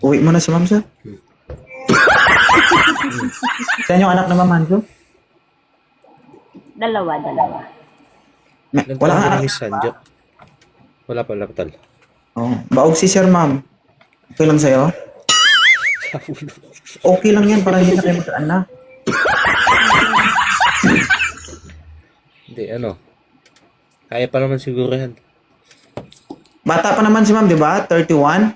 Uwi mo na si Ma'am, sir. Saan yung anak na Ma'am Hanso? Dalawa. Wala nga anak. ni Sanjo. Wala pala tal. Oh, baog si sir, Ma'am. Okay lang sa'yo? Okay lang yan, para hindi na kayo magkaanak. Hindi, ano. Kaya pa naman siguro yan. Bata pa naman si Ma'am, di ba? 31?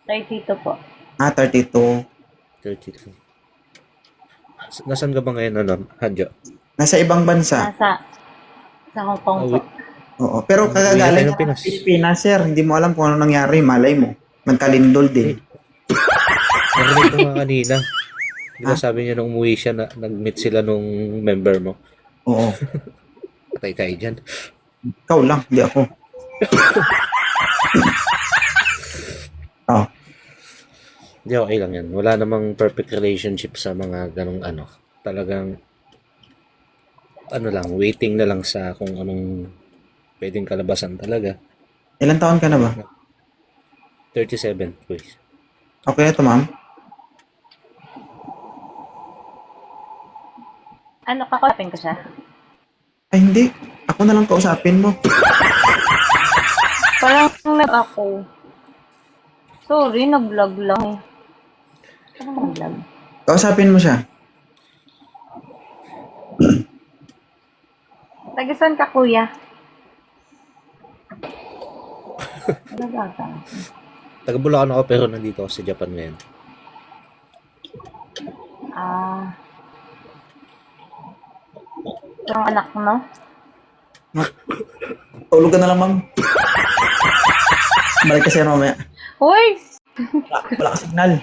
32 po. 32. 32. Nasaan ka ba ngayon, ano, Hanjo? Nasa ibang bansa. Sa Hong Kong po. Oo, pero kagagaling Uwi na tayo ng Pinas. Pilipinas, sir. Hindi mo alam kung ano nangyari. Malay mo. Magkalindol din. Narinig ko nga kanina. Di ba sabi niya nung umuwi siya na nag-meet sila nung member mo? Oo. Patay tayo dyan. Ikaw lang, hindi ako. Oh. Hindi, okay lang yan. Wala namang perfect relationship sa mga ganong ano. Talagang ano lang, waiting na lang sa kung anong pwedeng kalabasan talaga. Ilan taon ka na ba? 37, please. Okay na to, Ma'am? Ano, kakalapin ko siya? Ay, hindi. Ako na lang kausapin mo. Parang ako. Sorry, nag-vlog lang eh. Parang nag-vlog. Kausapin mo siya. Tagasan ka, kuya? Talaga ka. Taga Bulacan ako pero nandito ako sa Japan ngayon. Yung anak mo? Tulog ka na lang, Ma'am. Balik ka siya mamaya. Uy! Wala ka signal.